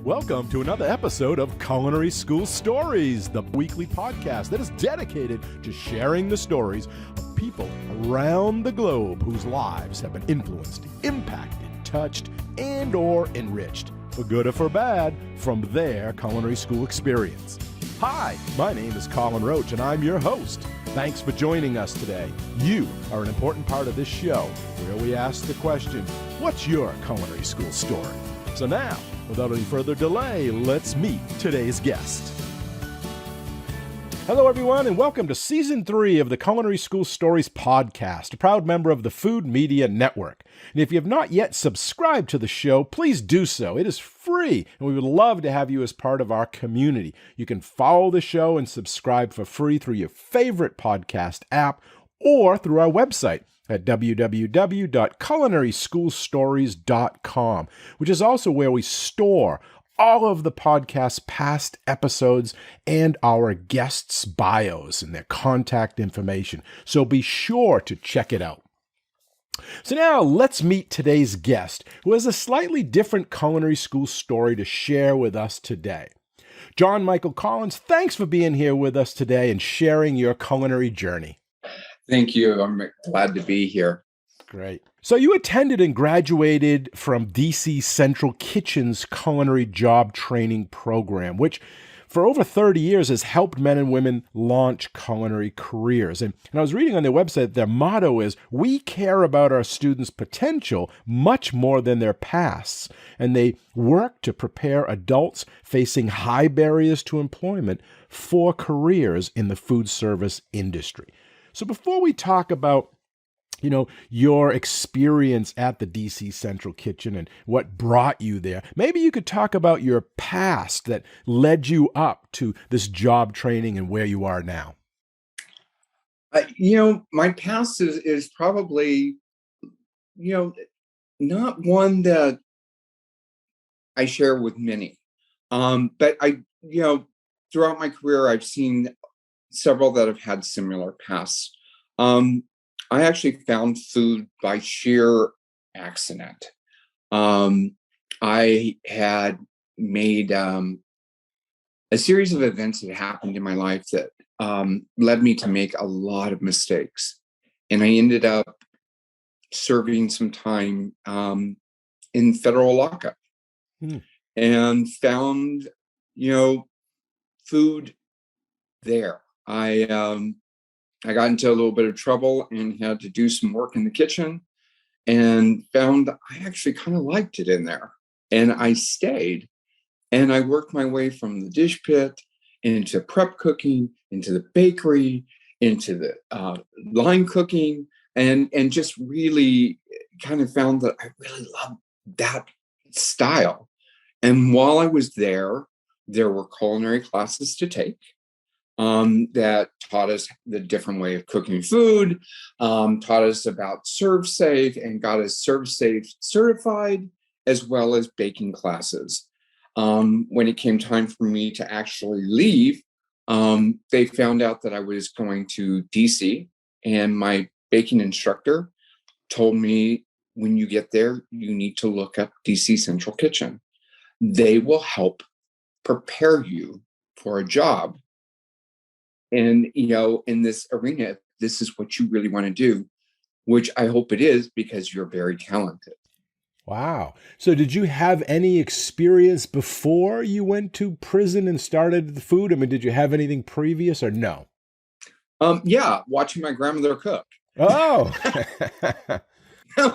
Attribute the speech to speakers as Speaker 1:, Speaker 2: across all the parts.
Speaker 1: Welcome to another episode of Culinary School Stories, the weekly podcast that is dedicated to sharing the stories of people around the globe whose lives have been influenced, impacted, touched, and or enriched, for good or for bad, from their culinary school experience. Hi, my name is Colin Roche, and I'm your host. Thanks for joining us today. You are an important part of this show, where we ask the question, what's your culinary school story? So now, without any further delay, let's meet today's guest. Hello, everyone, and welcome to Season 3 of the Culinary School Stories podcast, a proud member of the Food Media Network. And if you have not yet subscribed to the show, please do so. It is free, and we would love to have you as part of our community. You can follow the show and subscribe for free through your favorite podcast app or through our website at www.culinaryschoolstories.com, which is also where we store all of the podcast's past episodes and our guests' bios and their contact information. So be sure to check it out. So now let's meet today's guest, who has a slightly different culinary school story to share with us today. John Michael Collins, thanks for being here with us today and sharing your culinary journey.
Speaker 2: Thank you. I'm glad to be here.
Speaker 1: Great. So you attended and graduated from DC Central Kitchen's culinary job training program, which for over 30 years has helped men and women launch culinary careers. And I was reading on their website, their motto is, we care about our students' potential much more than their pasts. And they work to prepare adults facing high barriers to employment for careers in the food service industry. So before we talk about, your experience at the DC Central Kitchen and what brought you there, maybe you could talk about your past that led you up to this job training and where you are now.
Speaker 2: My past is probably, not one that I share with many. But throughout my career, I've seen several that have had similar pasts. I actually found food by sheer accident. I had made a series of events that happened in my life that led me to make a lot of mistakes. And I ended up serving some time in Federal Lockup and found, food there. I got into a little bit of trouble and had to do some work in the kitchen and found I actually kind of liked it in there. And I stayed and I worked my way from the dish pit into prep cooking, into the bakery, into the line cooking, and just really kind of found that I really loved that style. And while I was there were culinary classes to take. That taught us the different way of cooking food, taught us about Serve Safe and got us Serve Safe certified, as well as baking classes. When it came time for me to actually leave, they found out that I was going to DC, and my baking instructor told me, when you get there, you need to look up DC Central Kitchen. They will help prepare you for a job. And, in this arena, this is what you really want to do, which I hope it is, because you're very talented.
Speaker 1: Wow. So did you have any experience before you went to prison and started the food? I mean, did you have anything previous or no?
Speaker 2: Yeah, watching my grandmother cook.
Speaker 1: Oh.
Speaker 2: That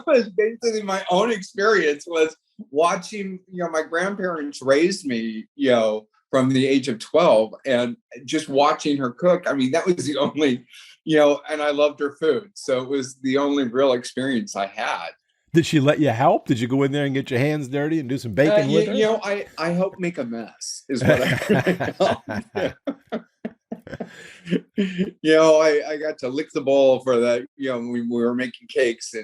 Speaker 2: was basically my own experience, was watching, my grandparents raised me, from the age of 12, and just watching her cook. I mean, that was the only, and I loved her food. So it was the only real experience I had.
Speaker 1: Did she let you help? Did you go in there and get your hands dirty and do some baking with her?
Speaker 2: I helped make a mess is what I I got to lick the bowl for that, we were making cakes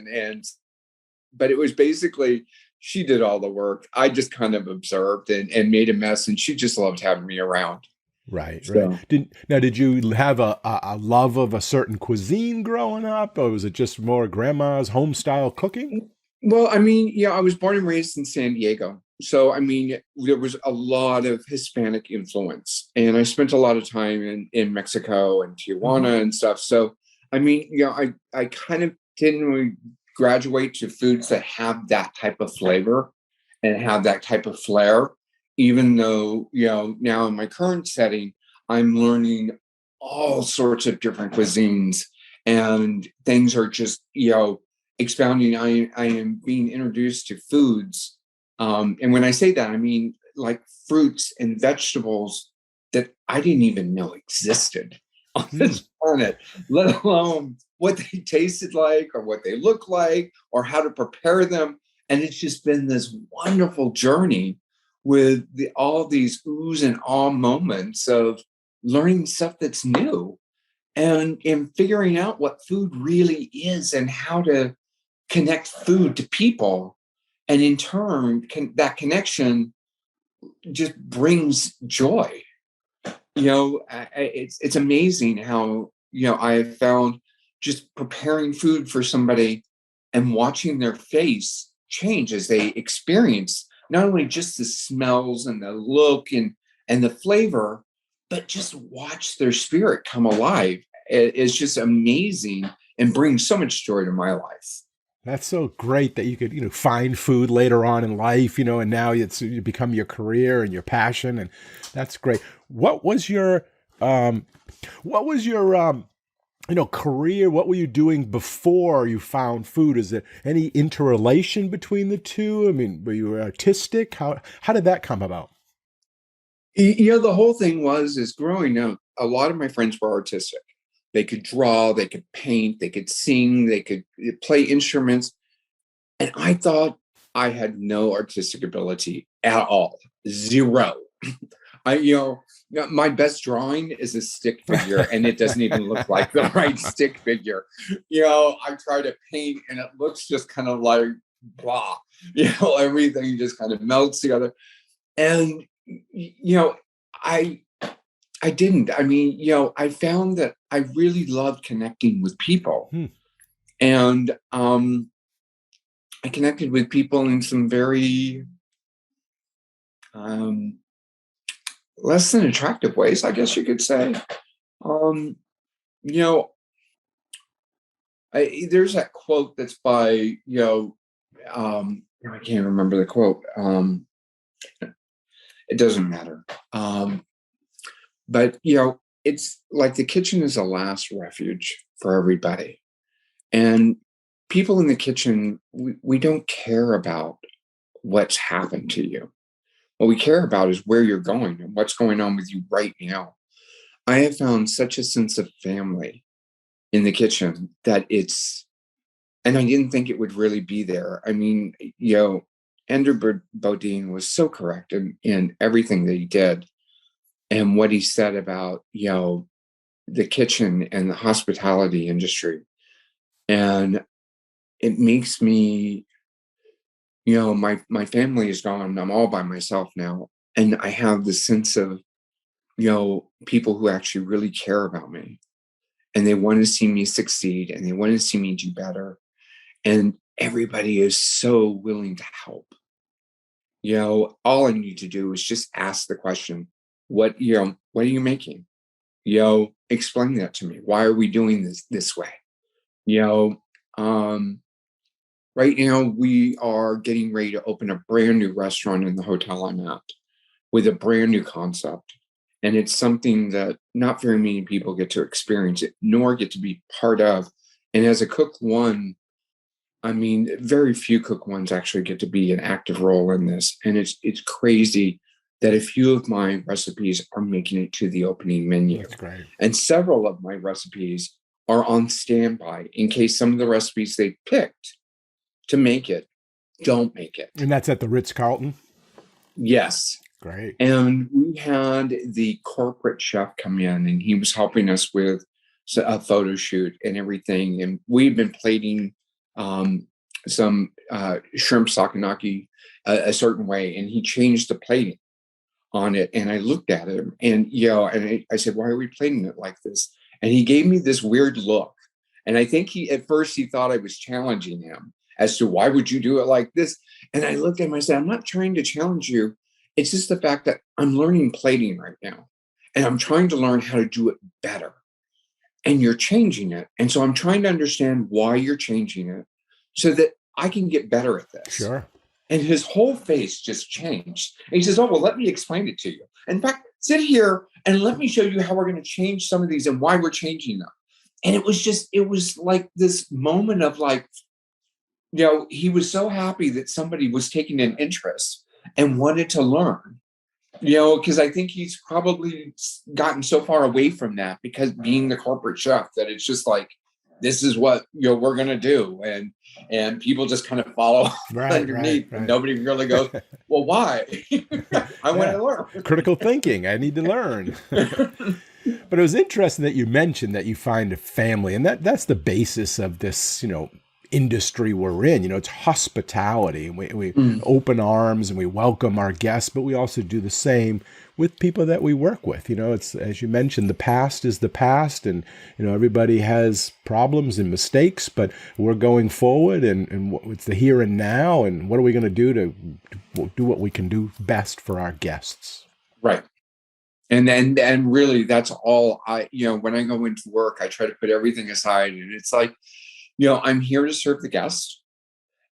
Speaker 2: but it was basically, she did all the work. I just kind of observed and made a mess, and she just loved having me around.
Speaker 1: Right, so. Right. Did you have a love of a certain cuisine growing up, or was it just more grandma's home style cooking?
Speaker 2: Well, I mean, I was born and raised in San Diego. So, I mean, there was a lot of Hispanic influence, and I spent a lot of time in Mexico and
Speaker 1: Hmm.
Speaker 2: Tijuana and stuff. So, I mean, I kind of didn't really graduate to foods that have that type of flavor and have that type of flair, even though, now in my current setting, I'm learning all sorts of different cuisines and things are just, expounding. I am being introduced to foods, and when I say that, I mean like fruits and vegetables that I didn't even know existed on
Speaker 1: Hmm.
Speaker 2: this planet, let alone what they tasted like or what they look like or how to prepare them. And it's just been this wonderful journey with all these oohs and ah moments of learning stuff that's new and figuring out what food really is and how to connect food to people. And in turn, that connection just brings joy. It's amazing how, I have found just preparing food for somebody and watching their face change as they experience not only just the smells and the look and the flavor, but just watch their spirit come alive. It's just amazing and brings so much joy to my life.
Speaker 1: That's so great that you could, find food later on in life, and now it's become your career and your passion, and that's great. What was your, um, what was your, career? What were you doing before you found food? Is there any interrelation between the two? I mean, were you artistic? How did that come about?
Speaker 2: The whole thing is growing up, a lot of my friends were artistic. They could draw, they could paint, they could sing, they could play instruments. And I thought I had no artistic ability at all. Zero. My best drawing is a stick figure, and it doesn't even look like the right stick figure. I try to paint, and it looks just kind of like blah. Everything just kind of melts together. And I I didn't. I mean, I found that I really loved connecting with people,
Speaker 1: Hmm.
Speaker 2: and I connected with people in some very um, less than attractive ways, I guess you could say. Um, you know, there's that quote that's by I can't remember the quote. It doesn't matter. But it's like the kitchen is a last refuge for everybody, and people in the kitchen, we don't care about what's happened to you. What we care about is where you're going and what's going on with you right now. I have found such a sense of family in the kitchen that and I didn't think it would really be there. I mean, Ender Bodine was so correct in everything that he did and what he said about, the kitchen and the hospitality industry. And it makes me, my family is gone. I'm all by myself now. And I have the sense of, people who actually really care about me and they want to see me succeed and they want to see me do better. And everybody is so willing to help. All I need to do is just ask the question, what are you making? Explain that to me. Why are we doing this way? You know, um, right now we are getting ready to open a brand new restaurant in the hotel I'm at with a brand new concept. And it's something that not very many people get to experience it, nor get to be part of. And as a cook one, I mean, very few cook ones actually get to be an active role in this. And it's crazy that a few of my recipes are making it to the opening menu.
Speaker 1: That's great.
Speaker 2: And several of my recipes are on standby in case some of the recipes they picked to make it don't make it.
Speaker 1: And that's at the Ritz Carlton.
Speaker 2: Yes.
Speaker 1: Great.
Speaker 2: And we had the corporate chef come in and he was helping us with a photo shoot and everything. And we've been plating um, some shrimp sakanaki a certain way. And he changed the plating on it. And I looked at him and, I said, why are we plating it like this? And he gave me this weird look. And I think at first he thought I was challenging him. as to why would you do it like this? And I looked at him, I said, I'm not trying to challenge you. It's just the fact that I'm learning plating right now. And I'm trying to learn how to do it better. And you're changing it. And so I'm trying to understand why you're changing it so that I can get better at this.
Speaker 1: Sure.
Speaker 2: And his whole face just changed. And he says, oh, well, let me explain it to you. In fact, sit here and let me show you how we're going to change some of these and why we're changing them. And it was like this moment of like, he was so happy that somebody was taking an interest and wanted to learn, because I think he's probably gotten so far away from that because being the corporate chef that it's just like, this is what we're going to do. And people just kind of follow underneath. Right. And nobody really goes, well, why? I want to learn.
Speaker 1: Critical thinking. I need to learn. But it was interesting that you mentioned that you find a family, and that's the basis of this, industry we're in. It's hospitality. We open arms and we welcome our guests, but we also do the same with people that we work with. It's, as you mentioned, the past is the past, and everybody has problems and mistakes, but we're going forward, and it's the here and now, and what are we going to do to do what we can do best for our guests?
Speaker 2: Right. And really, that's all when I go into work, I try to put everything aside, and it's like, I'm here to serve the guest,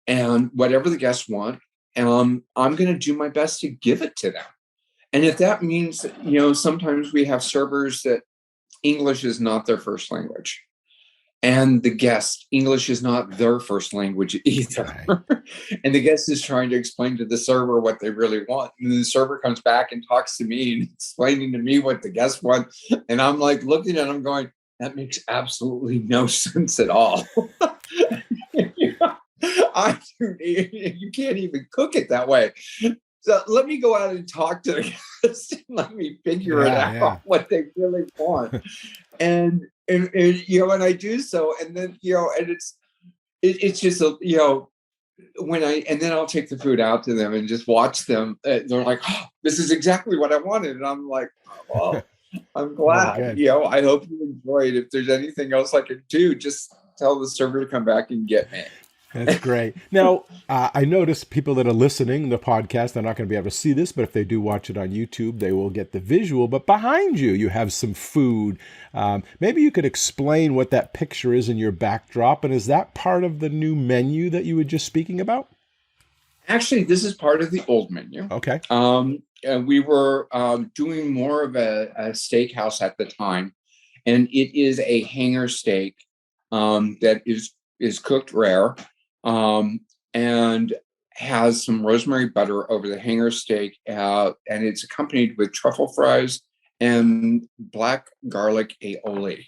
Speaker 2: and whatever the guests want, I'm going to do my best to give it to them. And if that means, sometimes we have servers that English is not their first language, and the guest, English is not their first language either. And the guest is trying to explain to the server what they really want. And the server comes back and talks to me and explaining to me what the guest wants. And I'm like looking at him going, that makes absolutely no sense at all. You can't even cook it that way. So let me go out and talk to the guests and let me figure it out what they really want. And I do so, and then and it's just and then I'll take the food out to them and just watch them. They're like, oh, this is exactly what I wanted, and I'm like, oh, I'm glad. I hope you enjoyed. If there's anything else I can do, just tell the server to come back and get me.
Speaker 1: That's great. Now, I notice people that are listening to the podcast, they're not going to be able to see this, but if they do watch it on YouTube, they will get the visual. But behind you, you have some food. Maybe you could explain what that picture is in your backdrop, and is that part of the new menu that you were just speaking about?
Speaker 2: Actually, this is part of the old menu.
Speaker 1: Okay.
Speaker 2: We were doing more of a steakhouse at the time, and it is a hanger steak that is cooked rare. And has some rosemary butter over the hanger steak, and it's accompanied with truffle fries and black garlic aioli.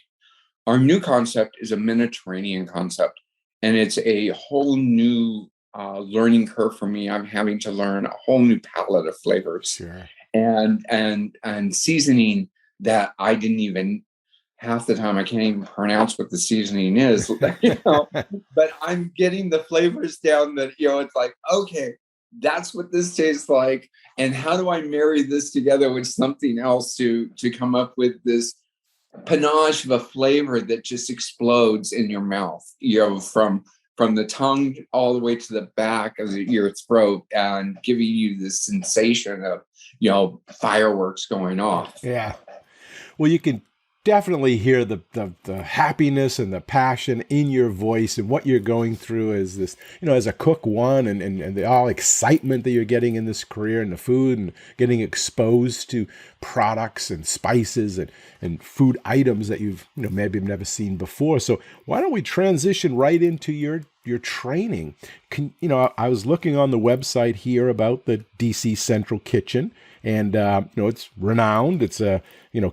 Speaker 2: Our new concept is a Mediterranean concept, and it's a whole new learning curve for me. I'm having to learn a whole new palette of flavors.
Speaker 1: Sure.
Speaker 2: and seasoning that I didn't even. Half the time I can't even pronounce what the seasoning is, but I'm getting the flavors down that, it's like, okay, that's what this tastes like. And how do I marry this together with something else to come up with this panache of a flavor that just explodes in your mouth, from the tongue all the way to the back of your throat, and giving you this sensation of, fireworks going off.
Speaker 1: Yeah. Well, you can definitely hear the happiness and the passion in your voice, and what you're going through as this, as a cook, and the all excitement that you're getting in this career and the food, and getting exposed to products and spices and food items that you've, maybe never seen before. So why don't we transition right into your training? I was looking on the website here about the DC Central Kitchen, and it's renowned. It's a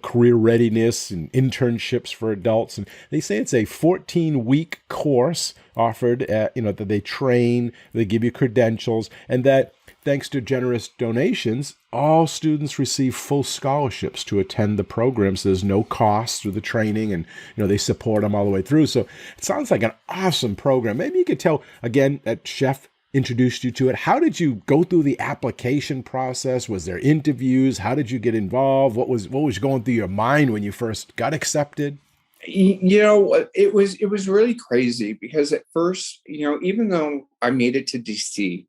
Speaker 1: career readiness and internships for adults, and they say it's a 14-week course offered. That they train, they give you credentials, and that thanks to generous donations, all students receive full scholarships to attend the program. So there's no cost through the training, and they support them all the way through. So it sounds like an awesome program. Maybe you could tell again that Chef introduced you to it. How did you go through the application process? Was there interviews? How did you get involved? What was going through your mind when you first got accepted?
Speaker 2: It was really crazy because at first, even though I made it to DC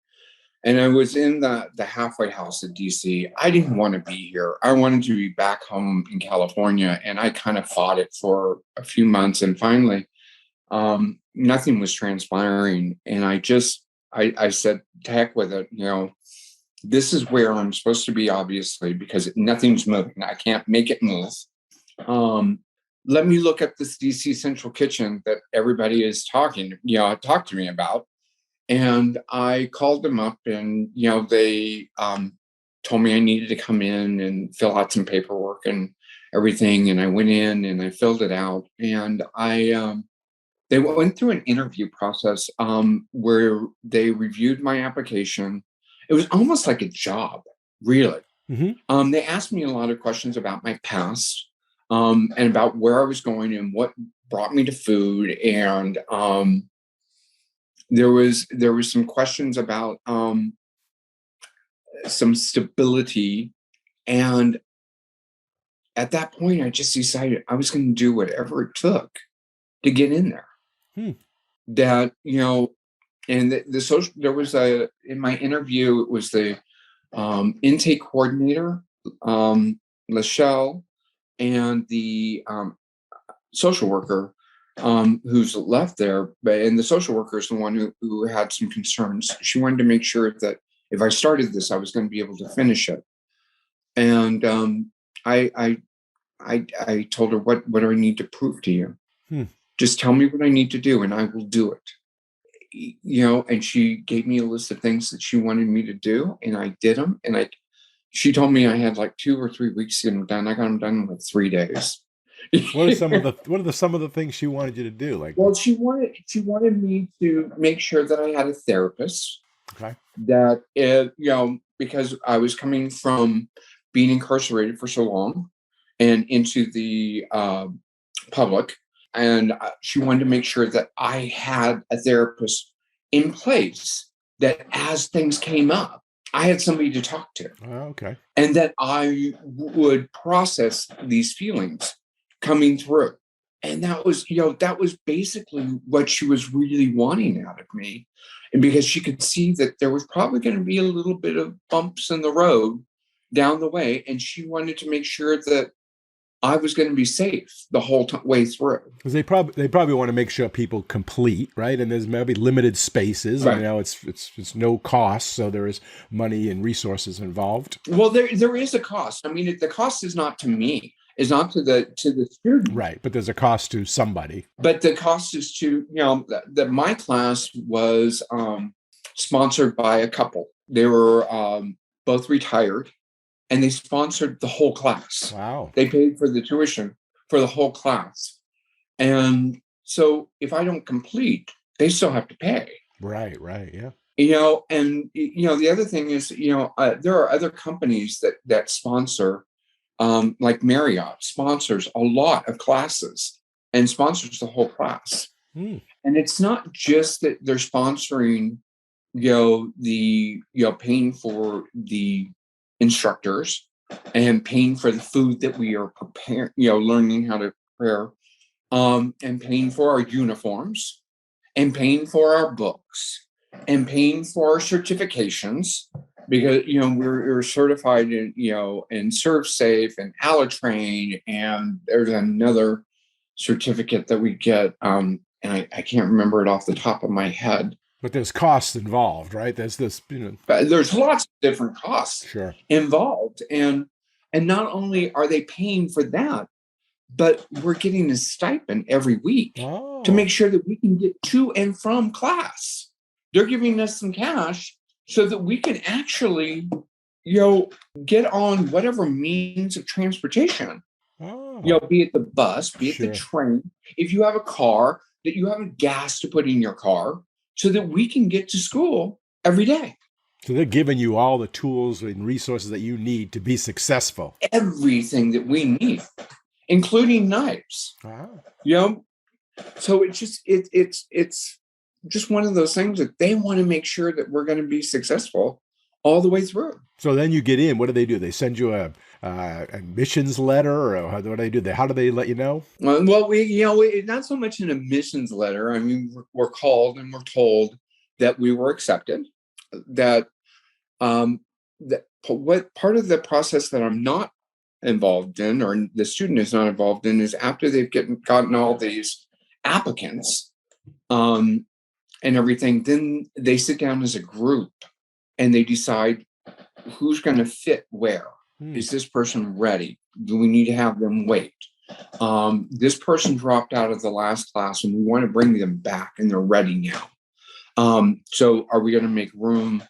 Speaker 2: and I was in the halfway house at DC, I didn't want to be here. I wanted to be back home in California, and I kind of fought it for a few months, and finally, nothing was transpiring, and I said, to heck with it. This is where I'm supposed to be, obviously, because nothing's moving. I can't make it move. Let me look at this DC Central Kitchen that everybody is talked to me about. And I called them up, and, they told me I needed to come in and fill out some paperwork and everything. And I went in and I filled it out. And they went through an interview process where they reviewed my application. It was almost like a job, really.
Speaker 1: Mm-hmm.
Speaker 2: They asked me a lot of questions about my past, and about where I was going and what brought me to food. And there was some questions about some stability. And at that point, I just decided I was going to do whatever it took to get in there. That, and the social, there was in my interview, it was the intake coordinator, Lachelle, and the social worker who's left there. And the social worker is the one who had some concerns. She wanted to make sure that if I started this, I was going to be able to finish it. And I told her, what do I need to prove to you? Just tell me what I need to do and I will do it. And she gave me a list of things that she wanted me to do, and I did them. And she told me I had like 2 or 3 weeks to get them done. I got them done in like 3 days.
Speaker 1: What are some of the things she wanted you to do? Like,
Speaker 2: well, she wanted me to make sure that I had a therapist.
Speaker 1: Okay.
Speaker 2: That because I was coming from being incarcerated for so long and into the public, and she wanted to make sure that I had a therapist in place, that as things came up, I had somebody to talk to.
Speaker 1: Okay.
Speaker 2: And that I would process these feelings coming through. And that was basically what she was really wanting out of me. And because she could see that there was probably going to be a little bit of bumps in the road down the way. And she wanted to make sure that I was going to be safe the whole way through.
Speaker 1: Because they probably want to make sure people complete, right? And there's maybe limited spaces.
Speaker 2: Right.
Speaker 1: And, it's no cost, so there is money and resources involved.
Speaker 2: Well, there is a cost. I mean, the cost is not to me. It's not to the student.
Speaker 1: Right, but there's a cost to somebody.
Speaker 2: But the cost is to, that my class was sponsored by a couple. They were both retired, and they sponsored the whole class.
Speaker 1: Wow.
Speaker 2: They paid for the tuition for the whole class. And so if I don't complete, they still have to pay.
Speaker 1: Right, yeah.
Speaker 2: And, the other thing is, there are other companies that sponsor, like Marriott sponsors a lot of classes and sponsors the whole class. And it's not just that they're sponsoring, paying for the instructors and paying for the food that we are preparing, learning how to prepare, and paying for our uniforms and paying for our books and paying for our certifications, because we're certified in in Serve Safe and Alitrain, and there's another certificate that we get, and I can't remember it off the top of my head.
Speaker 1: But there's costs involved, right? There's this,
Speaker 2: But there's lots of different costs involved, and not only are they paying for that, but we're getting a stipend every week to make sure that we can get to and from class. They're giving us some cash so that we can actually, get on whatever means of transportation. Be it the bus, be it the train. If you have a car, that you have gas to put in your car so that we can get to school every day.
Speaker 1: So they're giving you all the tools and resources that you need to be successful.
Speaker 2: Everything that we need, including knives. So it's just one of those things that they want to make sure that we're going to be successful all the way through.
Speaker 1: So then you get in. What do? They send you a admissions letter, or what do they do? How do they let you know?
Speaker 2: Well, not so much an admissions letter. I mean, we're called and we're told that we were accepted. That what part of the process that I'm not involved in, or the student is not involved in, is after they've gotten all these applicants and everything, then they sit down as a group and they decide who's going to fit where. Is this person ready? Do we need to have them wait? This person dropped out of the last class and we want to bring them back and they're ready now. So are we going to make room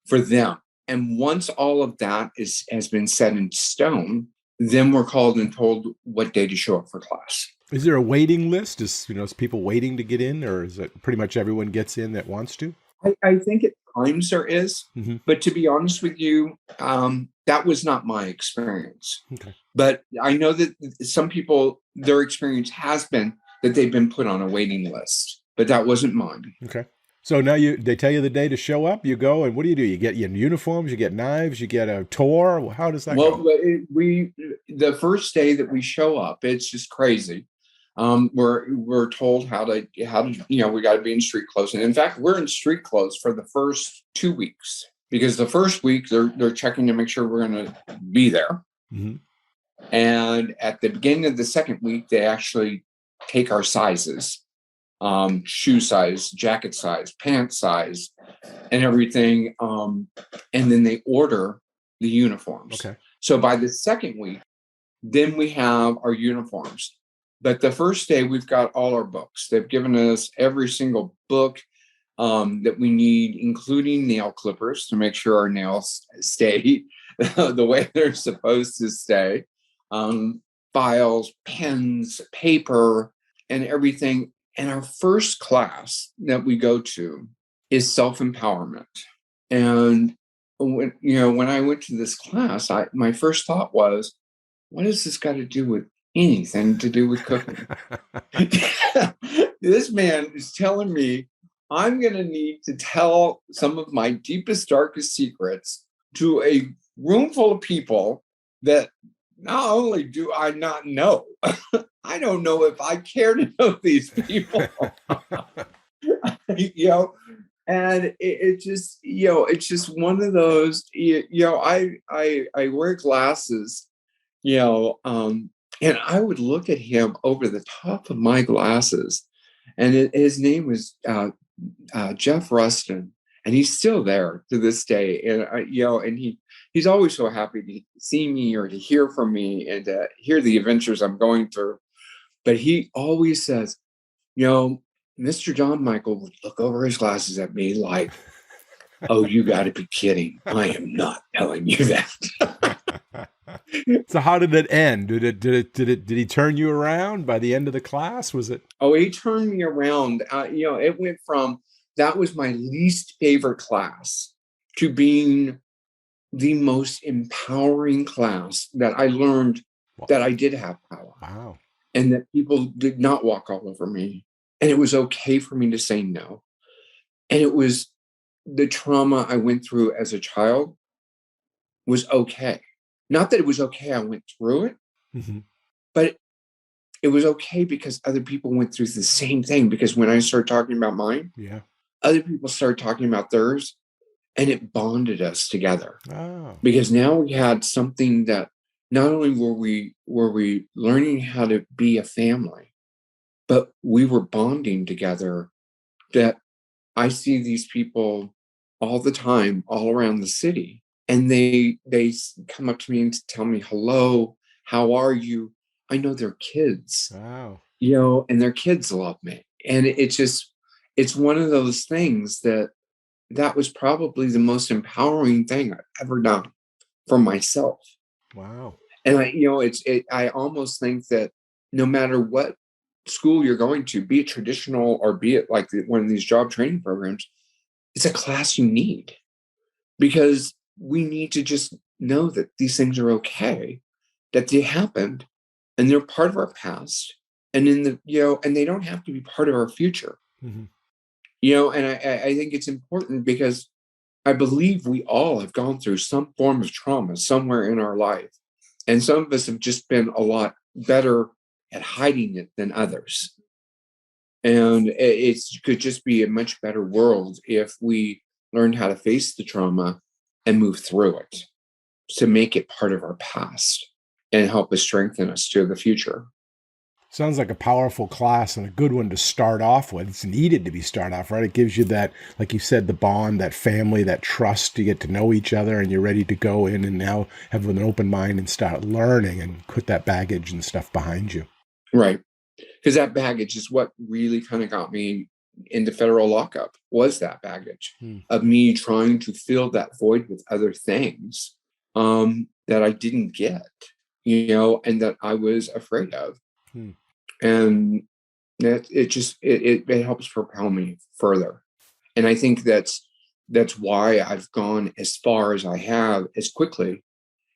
Speaker 2: for them? And once all of that has been set in stone, then we're called and told what day to show up for class.
Speaker 1: Is there a waiting list? Is people waiting to get in, or is it pretty much everyone gets in that wants to?
Speaker 2: I think at times there is, but to be honest with you, that was not my experience.
Speaker 1: Okay.
Speaker 2: But I know that some people, their experience has been that they've been put on a waiting list, but that wasn't mine.
Speaker 1: Okay. So now they tell you the day to show up, you go, and what do? You get your uniforms, you get knives, you get a tour. How does that go?
Speaker 2: Well, the first day that we show up, it's just crazy. We're told how to we got to be in street clothes, and in fact, we're in street clothes for the first 2 weeks, because the first week they're checking to make sure we're going to be there, and at the beginning of the second week, they actually take our sizes. Shoe size, jacket size, pant size, and everything. And then they order the uniforms. Okay. So by the second week, then we have our uniforms. But the first day, we've got all our books. They've given us every single book that we need, including nail clippers to make sure our nails stay the way they're supposed to stay. Files, pens, paper, and everything. And our first class that we go to is self-empowerment. And when I went to this class, my first thought was, what has this got to do with anything to do with cooking? This man is telling me I'm going to need to tell some of my deepest, darkest secrets to a room full of people that not only do I not know, I don't know if I care to know these people. And it's just one of those, I wear glasses, and I would look at him over the top of my glasses, and his name was Jeff Rustin, and he's still there to this day. And he's always so happy to see me or to hear from me and to hear the adventures I'm going through. But he always says, Mr. John Michael would look over his glasses at me like, oh, you got to be kidding. I am not telling you that.
Speaker 1: So how did it end? Did he turn you around by the end of the class? Was it?
Speaker 2: Oh, he turned me around. It went from, that was my least favorite class, to being the most empowering class that I learned that I did have power.
Speaker 1: Wow.
Speaker 2: And that people did not walk all over me. And it was okay for me to say no. And it was the trauma I went through as a child was okay. Not that it was okay I went through it, but it was okay because other people went through the same thing. Because when I started talking about mine, other people started talking about theirs, and it bonded us together. Oh. Because now we had something that not only were we learning how to be a family, but we were bonding together. That I see these people all the time, all around the city, and they come up to me and tell me, hello, how are you? I know they're kids. Wow. And their kids love me. And it's one of those things that was probably the most empowering thing I've ever done for myself. Wow. And I almost think that no matter what school you're going to, be it traditional or be it like one of these job training programs, it's a class you need, because we need to just know that these things are okay, that they happened and they're part of our past, and and they don't have to be part of our future. And I think it's important because I believe we all have gone through some form of trauma somewhere in our life. And some of us have just been a lot better at hiding it than others. And it could just be a much better world if we learned how to face the trauma and move through it to make it part of our past and help us strengthen us to the future.
Speaker 1: Sounds like a powerful class and a good one to start off with. It's needed to be start off, right? It gives you that, like you said, the bond, that family, that trust. You get to know each other and you're ready to go in and now have an open mind and start learning and put that baggage and stuff behind you.
Speaker 2: Right. Because that baggage is what really kind of got me into federal lockup, was that baggage of me trying to fill that void with other things that I didn't get, and that I was afraid of. And that it helps propel me further. And I think that's why I've gone as far as I have, as quickly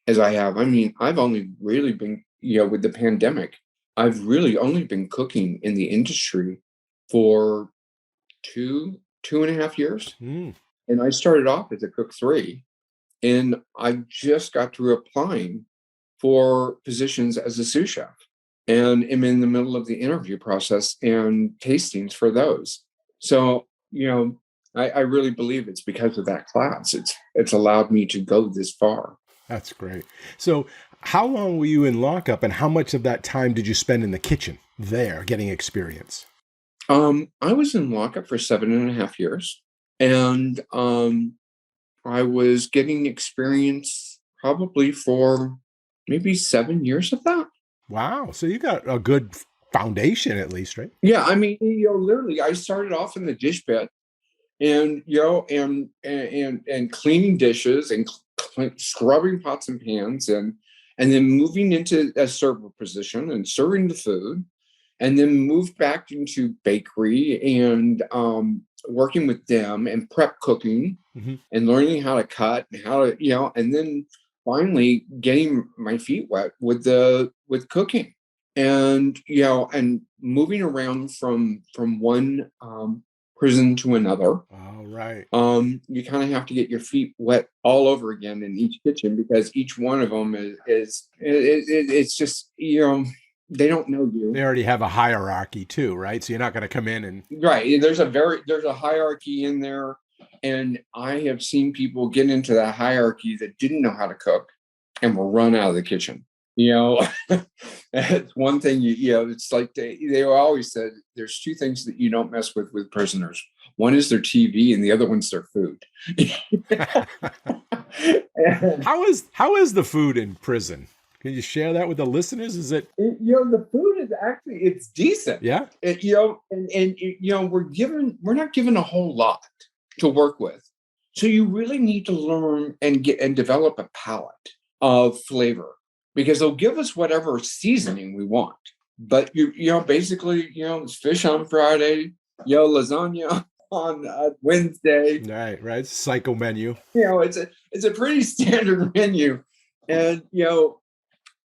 Speaker 2: as I have. I mean, I've only really been, with the pandemic, I've really only been cooking in the industry for two and a half years. And I started off as a cook 3, and I just got through applying for positions as a sous chef, and am in the middle of the interview process and tastings for those. So, I really believe it's because of that class. It's allowed me to go this far.
Speaker 1: That's great. So how long were you in lockup, and how much of that time did you spend in the kitchen there getting experience?
Speaker 2: I was in lockup for 7.5 years, and I was getting experience probably for maybe 7 years of that.
Speaker 1: Wow. So you got a good foundation at least, right?
Speaker 2: Yeah. I mean, literally I started off in the dish pit and, and cleaning dishes and scrubbing pots and pans and then moving into a server position and serving the food, and then moved back into bakery and working with them and prep cooking and learning how to cut and how to, and then finally getting my feet wet with cooking, and and moving around from one prison to another.
Speaker 1: All right.
Speaker 2: You kind of have to get your feet wet all over again in each kitchen, because each one of them it's just, they don't know you.
Speaker 1: They already have a hierarchy too, right? So you're not going to come in and
Speaker 2: right. There's a hierarchy in there. And I have seen people get into that hierarchy that didn't know how to cook and will run out of the kitchen. It's one thing, it's like they always said, there's 2 things that you don't mess with prisoners. One is their TV and the other one's their food.
Speaker 1: How is the food in prison? Can you share that with the listeners? Is it?
Speaker 2: The food is actually, it's decent.
Speaker 1: Yeah.
Speaker 2: We're not given a whole lot to work with. So you really need to learn and develop a palate of flavor, because they'll give us whatever seasoning we want. But basically, it's fish on Friday, lasagna on Wednesday.
Speaker 1: Right. It's a psycho menu.
Speaker 2: It's a pretty standard menu. And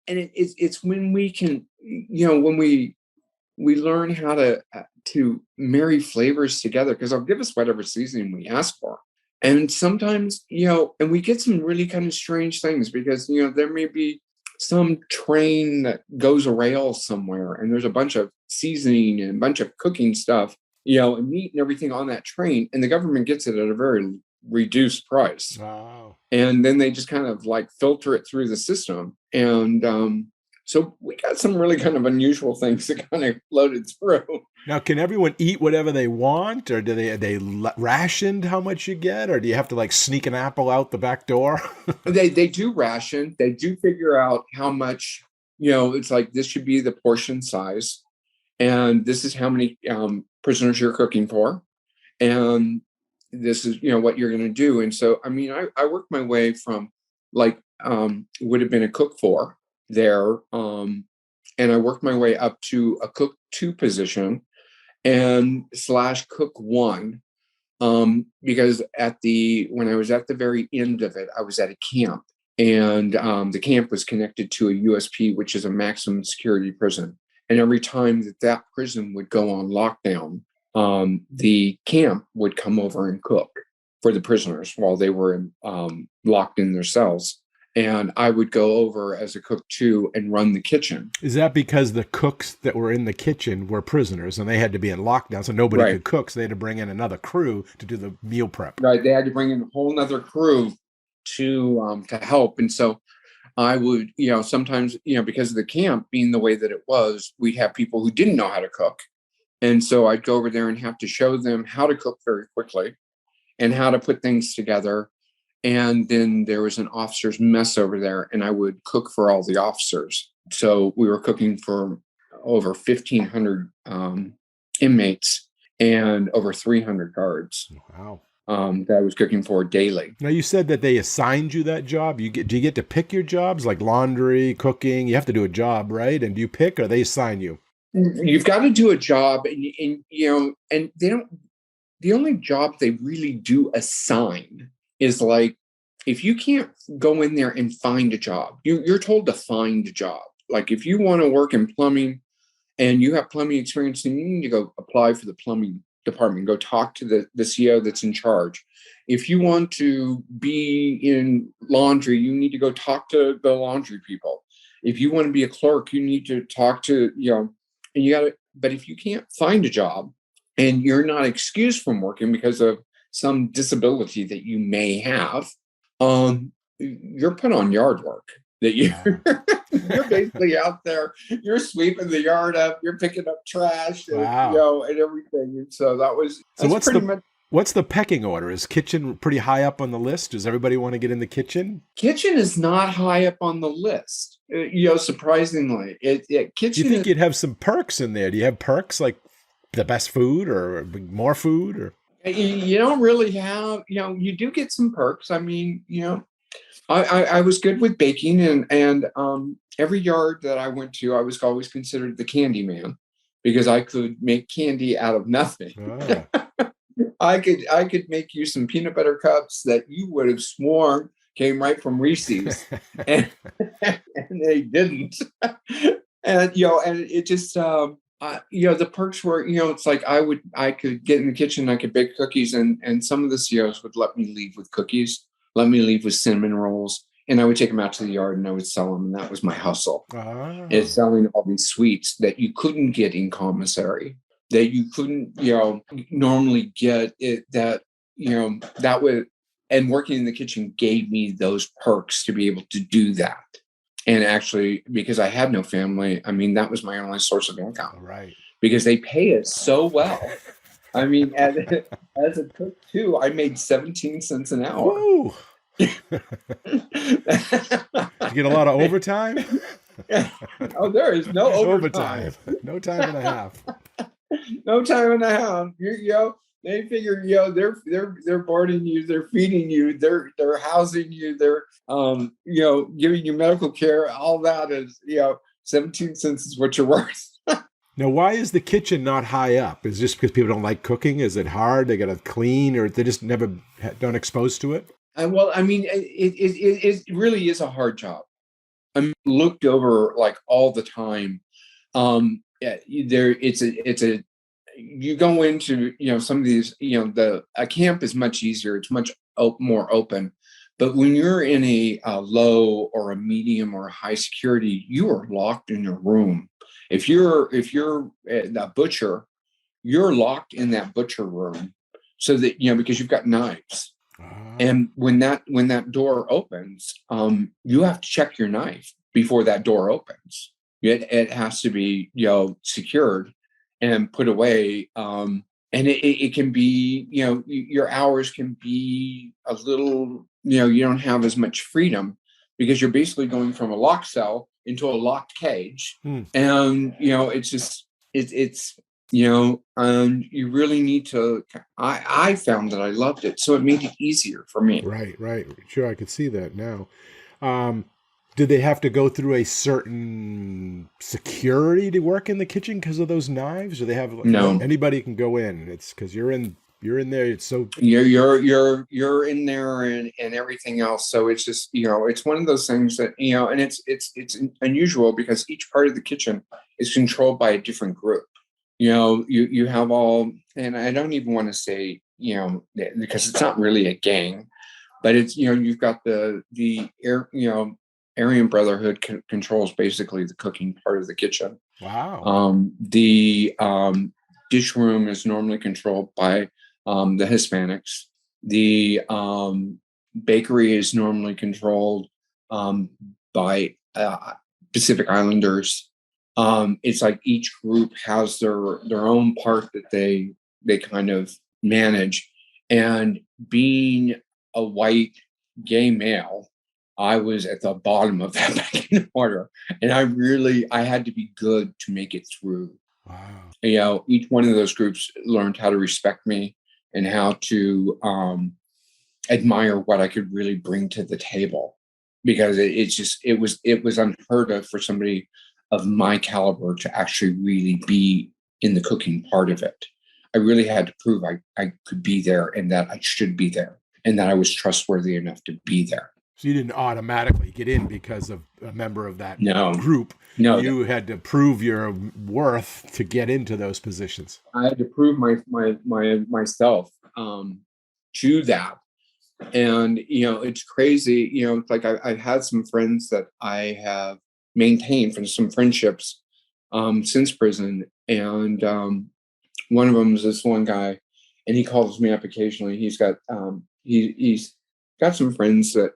Speaker 2: and it's when we can, when we learn how to marry flavors together, because they'll give us whatever seasoning we ask for. And sometimes, and we get some really kind of strange things, because, there may be some train that goes rail somewhere and there's a bunch of seasoning and a bunch of cooking stuff, and meat and everything on that train. And the government gets it at a very reduced price.
Speaker 1: Wow.
Speaker 2: And then they just kind of like filter it through the system. And so we got some really kind of unusual things that kind of floated through.
Speaker 1: Now, can everyone eat whatever they want, or are they rationed how much you get, or do you have to like sneak an apple out the back door?
Speaker 2: They do ration. They do figure out how much, it's like, this should be the portion size, and this is how many prisoners you're cooking for, and this is, what you're going to do. And so, I mean, I worked my way from like would have been a cook 4 there, and I worked my way up to a cook 2 position and / cook 1, because when I was at the very end of it, I was at a camp, and the camp was connected to a USP, which is a maximum security prison. And every time that prison would go on lockdown, the camp would come over and cook for the prisoners while they were locked in their cells. And I would go over as a cook too and run the kitchen.
Speaker 1: Is that because the cooks that were in the kitchen were prisoners and they had to be in lockdown, so nobody
Speaker 2: Right.
Speaker 1: could cook? So they had to bring in another crew to do the meal prep.
Speaker 2: Right. They had to bring in a whole nother crew to help. And so I would, sometimes, because of the camp being the way that it was, we'd have people who didn't know how to cook. And so I'd go over there and have to show them how to cook very quickly and how to put things together. And then there was an officer's mess over there, and I would cook for all the officers. So we were cooking for over 1,500 inmates and over 300 guards.
Speaker 1: Wow.
Speaker 2: That I was cooking for daily.
Speaker 1: Now, you said that they assigned you that job. Do you get to pick your jobs, like laundry, cooking? You have to do a job, right? And do you pick, or they assign you?
Speaker 2: You've got to do a job, and they don't. The only job they really do assign is like, if you can't go in there and find a job, you're told to find a job. Like if you want to work in plumbing and you have plumbing experience, then you need to go apply for the plumbing department, go talk to the CO that's in charge. If you want to be in laundry, you need to go talk to the laundry people. If you want to be a clerk, you need to talk to, and you got to, but if you can't find a job and you're not excused from working because of some disability that you may have, you're put on yard work. That you're basically out there, you're sweeping the yard up, you're picking up trash,
Speaker 1: wow.
Speaker 2: and everything. And so
Speaker 1: what's the pecking order? Is kitchen pretty high up on the list? Does everybody want to get in the kitchen?
Speaker 2: Kitchen is not high up on the list. Surprisingly, kitchen.
Speaker 1: Do you think you'd have some perks in there? Do you have perks like the best food or more food, or?
Speaker 2: You don't really have, you do get some perks. I mean, I was good with baking, and every yard that I went to, I was always considered the candy man because I could make candy out of nothing. I could make you some peanut butter cups that you would have sworn came right from Reese's, and they didn't. And it just the perks were, it's like I could get in the kitchen, I could bake cookies, and some of the COs would let me leave with cookies, let me leave with cinnamon rolls, and I would take them out to the yard and I would sell them, and that was my hustle. It's selling all these sweets that you couldn't get in commissary, that you couldn't, normally get it, that would, and working in the kitchen gave me those perks to be able to do that. And actually, because I had no family, I mean, that was my only source of income.
Speaker 1: Right.
Speaker 2: Because they pay us so well. I mean, as a cook too, I made 17 cents an hour.
Speaker 1: Woo. Did you get a lot of overtime?
Speaker 2: Oh, there is no overtime.
Speaker 1: No time and a half.
Speaker 2: No time and a half. They figure, they're boarding you, they're feeding you, they're housing you, they're giving you medical care. All that is, 17 cents is what you're worth.
Speaker 1: Now, why is the kitchen not high up? Is it just because people don't like cooking? Is it hard? They got to clean, or they just never don't exposed to it?
Speaker 2: Well, I mean, it really is a hard job. I'm looked over like all the time. You go into, some of these, a camp is much easier. It's much more open. But when you're in a low or a medium or a high security, you are locked in your room. If you're a butcher, you're locked in that butcher room, so that, because you've got knives. And when that door opens, you have to check your knife before that door opens. It has to be, secured and put away. And it can be, your hours can be a little, you don't have as much freedom because you're basically going from a locked cell into a locked cage. And, it's just, it's, and you really need to, I found that I loved it. So it made it easier for me.
Speaker 1: Right. Sure. I could see that now. Did they have to go through a certain security to work in the kitchen because of those knives? Or they have
Speaker 2: no,
Speaker 1: anybody can go in? It's because you're in there. It's so
Speaker 2: you're in there and everything else. So it's just, it's one of those things that, and it's unusual because each part of the kitchen is controlled by a different group. You have all, and I don't even want to say, because it's not really a gang, But it's, you've got the air, Aryan Brotherhood controls basically the cooking part of the kitchen.
Speaker 1: Wow.
Speaker 2: The dish room is normally controlled by the Hispanics. The bakery is normally controlled by Pacific Islanders. It's like each group has their own part that they kind of manage. And being a white gay male, I was at the bottom of that pecking order, and I had to be good to make it through.
Speaker 1: Wow.
Speaker 2: Each one of those groups learned how to respect me and how to admire what I could really bring to the table, because it was unheard of for somebody of my caliber to actually really be in the cooking part of it. I really had to prove I could be there, and that I should be there, and that I was trustworthy enough to be there.
Speaker 1: So you didn't automatically get in because of a member of that
Speaker 2: No.
Speaker 1: group.
Speaker 2: No,
Speaker 1: You had to prove your worth to get into those positions.
Speaker 2: I had to prove myself to that. And, it's crazy. It's like I've had some friends that I have maintained from some friendships since prison. And one of them is this one guy, and he calls me up occasionally. He's got he's got some friends that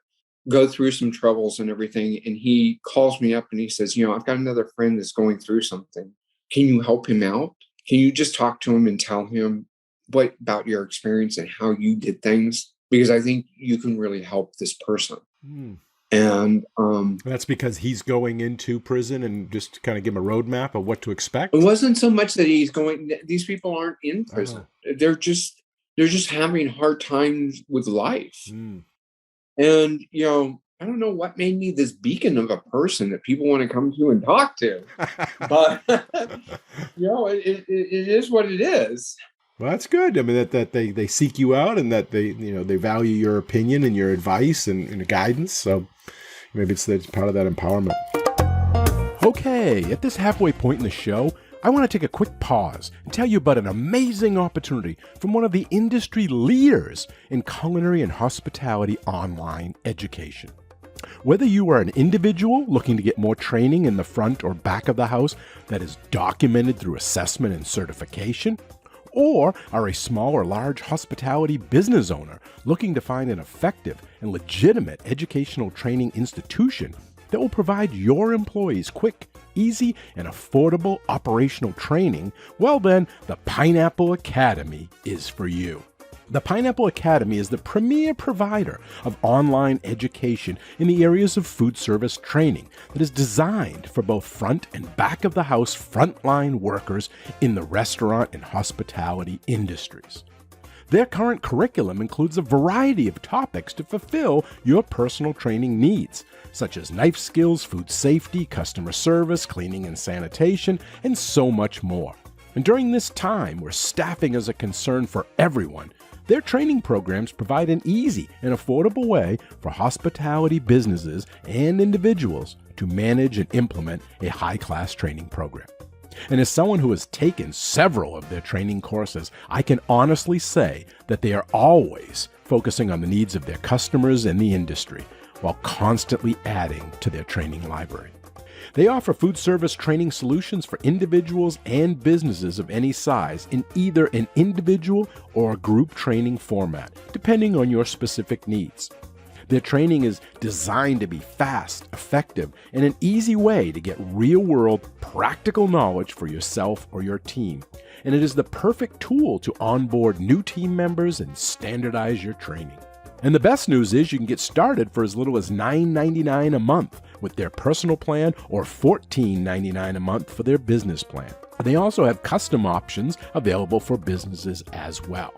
Speaker 2: go through some troubles and everything. And he calls me up and he says, I've got another friend that's going through something. Can you help him out? Can you just talk to him and tell him what about your experience and how you did things? Because I think you can really help this person. And
Speaker 1: that's because he's going into prison, and just kind of give him a roadmap of what to expect.
Speaker 2: It wasn't so much that he's going. These people aren't in prison. They're just having hard times with life. And I don't know what made me this beacon of a person that people want to come to and talk to, but it is what it is.
Speaker 1: Well, that's good. I mean, that they seek you out, and that they value your opinion and your advice and guidance. So maybe it's part of that empowerment. Okay, at this halfway point in the show, I want to take a quick pause and tell you about an amazing opportunity from one of the industry leaders in culinary and hospitality online education. Whether you are an individual looking to get more training in the front or back of the house that is documented through assessment and certification, or are a small or large hospitality business owner looking to find an effective and legitimate educational training institution that will provide your employees quick, easy, and affordable operational training, well then, the Pineapple Academy is for you. The Pineapple Academy is the premier provider of online education in the areas of food service training that is designed for both front and back of the house frontline workers in the restaurant and hospitality industries. Their current curriculum includes a variety of topics to fulfill your personal training needs, such as knife skills, food safety, customer service, cleaning and sanitation, and so much more. And during this time where staffing is a concern for everyone, their training programs provide an easy and affordable way for hospitality businesses and individuals to manage and implement a high-class training program. And as someone who has taken several of their training courses, I can honestly say that they are always focusing on the needs of their customers and the industry, while constantly adding to their training library. They offer food service training solutions for individuals and businesses of any size in either an individual or a group training format, depending on your specific needs. Their training is designed to be fast, effective, and an easy way to get real-world, practical knowledge for yourself or your team. And it is the perfect tool to onboard new team members and standardize your training. And the best news is you can get started for as little as $9.99 a month with their personal plan, or $14.99 a month for their business plan. They also have custom options available for businesses as well.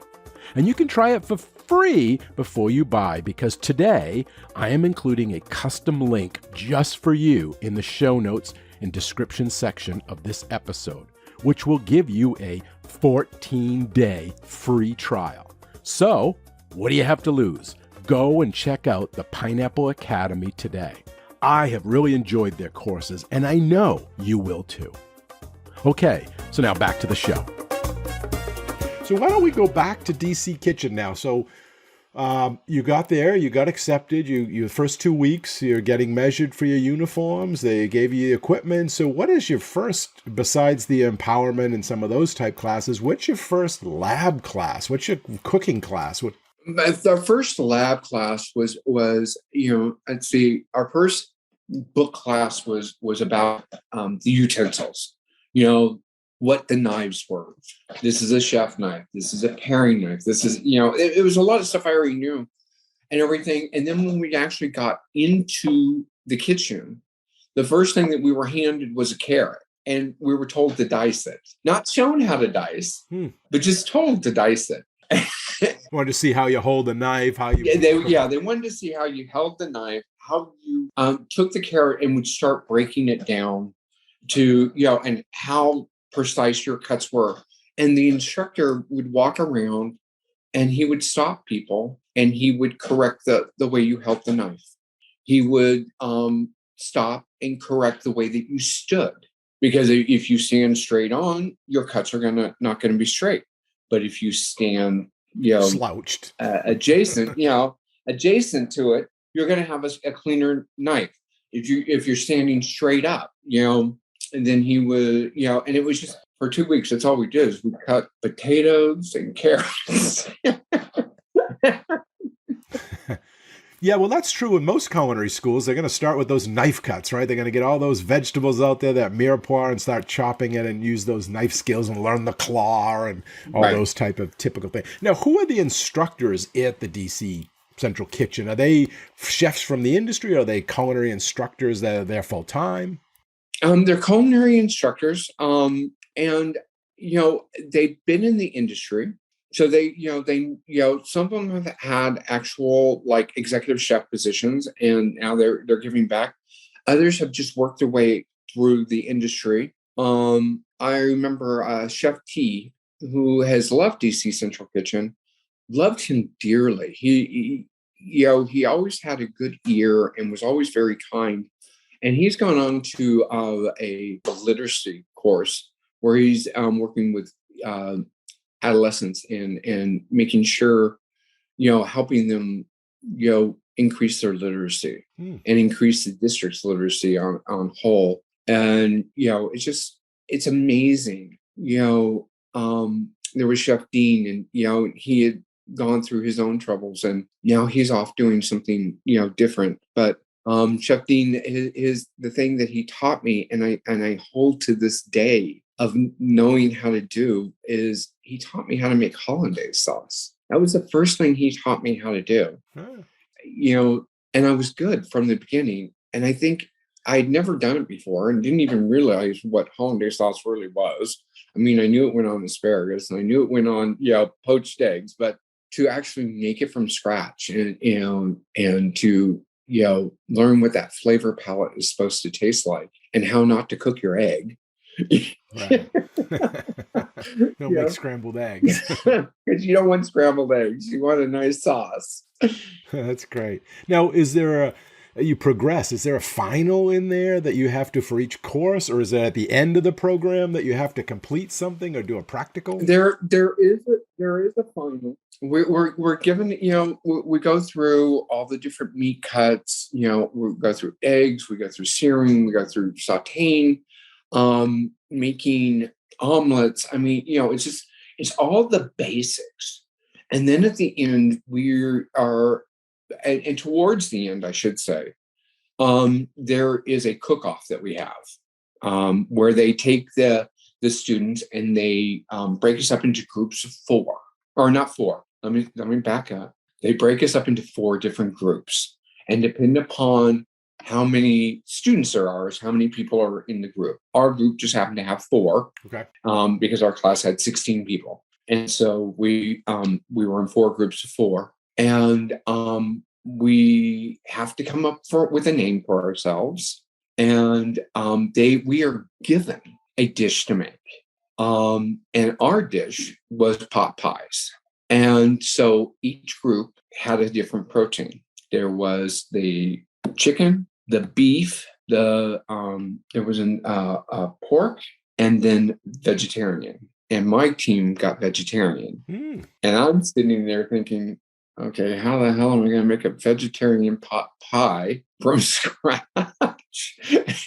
Speaker 1: And you can try it for free before you buy, because today I am including a custom link just for you in the show notes and description section of this episode, which will give you a 14-day free trial. So, what do you have to lose? Go and check out the Pineapple Academy today. I have really enjoyed their courses, and I know you will too. Okay, so now back to the show. So why don't we go back to DC Kitchen now? So You got there, you got accepted. You first 2 weeks, you're getting measured for your uniforms. They gave you the equipment. So, what is your first, besides the empowerment and some of those type classes? What's your first lab class? What's your cooking class? What?
Speaker 2: The first lab class was let's see, our first book class was about the utensils. You know what the knives were. This is a chef knife. This is a paring knife. This is it was a lot of stuff I already knew and everything. And then when we actually got into the kitchen, the first thing that we were handed was a carrot. And we were told to dice it. Not shown how to dice, but just told to dice it.
Speaker 1: Wanted to see how you hold a knife, how you...
Speaker 2: They wanted to see how you held the knife, how you took the carrot and would start breaking it down to, and how precise your cuts were. And the instructor would walk around and he would stop people and he would correct the way you held the knife. He would stop and correct the way that you stood. Because if you stand straight on, your cuts are not gonna be straight. But if you stand,
Speaker 1: slouched,
Speaker 2: adjacent to it, you're gonna have a cleaner knife. If you're standing straight up, and then he would, and it was just for 2 weeks. That's all we did is we cut potatoes and carrots.
Speaker 1: Yeah, well, that's true in most culinary schools. They're going to start with those knife cuts, right? They're going to get all those vegetables out there, that mirepoix, and start chopping it and use those knife skills and learn the claw and all those type of typical things. Now, who are the instructors at the DC Central Kitchen? Are they chefs from the industry? Or are they culinary instructors that are there full time?
Speaker 2: They're culinary instructors, and they've been in the industry. So they some of them have had actual like executive chef positions, and now they're giving back. Others have just worked their way through the industry. I remember Chef T, who has left DC Central Kitchen, loved him dearly. He always had a good ear and was always very kind. And he's gone on to a literacy course where he's working with adolescents and making sure, helping them, increase their literacy and increase the district's literacy on whole. And, it's amazing. There was Chef Dean and, he had gone through his own troubles and now he's off doing something, different. But Chef Dean is the thing that he taught me, and I hold to this day of knowing how to do is he taught me how to make hollandaise sauce. That was the first thing he taught me how to do. And I was good from the beginning. And I think I'd never done it before and didn't even realize what hollandaise sauce really was. I mean, I knew it went on asparagus and I knew it went on, poached eggs, but to actually make it from scratch and to learn what that flavor palette is supposed to taste like and how not to cook your egg.
Speaker 1: Right. Don't make scrambled eggs.
Speaker 2: Because you don't want scrambled eggs. You want a nice sauce.
Speaker 1: That's great. Now, you progress? Is there a final in there that you have to for each course, or is it at the end of the program that you have to complete something or do a practical?
Speaker 2: There is a final. We're given, we go through all the different meat cuts. We go through eggs, we go through searing, we go through sauteing, making omelets. I mean, it's all the basics. And then at the end, and towards the end, I should say, there is a cook-off that we have, where they take the students and they break us up into groups of 4, or not 4. Let me back up. They break us up into 4 different groups, and depend upon how many students there are, is how many people are in the group. Our group just happened to have 4, because our class had 16 people, and so we were in 4 groups of 4, and we have to come up with a name for ourselves, and we are given a dish to make, and our dish was pot pies. And so each group had a different protein. There was the chicken, the beef, there was a pork, and then vegetarian. And my team got vegetarian. And I'm sitting there thinking, okay, how the hell am I going to make a vegetarian pot pie from scratch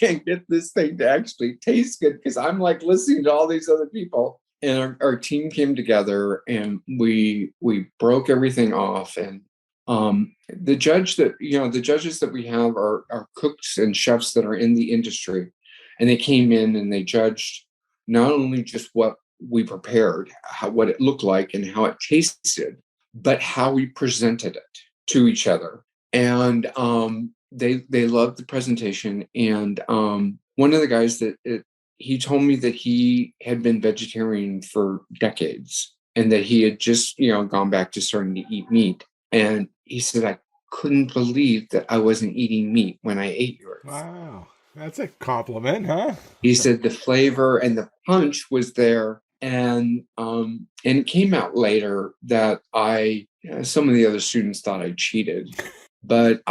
Speaker 2: and get this thing to actually taste good? Because I'm like listening to all these other people. And our team came together and we broke everything off. And the judges that we have are cooks and chefs that are in the industry. And they came in and they judged not only just what we prepared, what it looked like and how it tasted, but how we presented it to each other. And they loved the presentation. And one of the guys he told me that he had been vegetarian for decades and that he had just, gone back to starting to eat meat. And he said, I couldn't believe that I wasn't eating meat when I ate yours.
Speaker 1: Wow. That's a compliment, huh?
Speaker 2: He said the flavor and the punch was there. And it came out later that some of the other students thought I cheated, but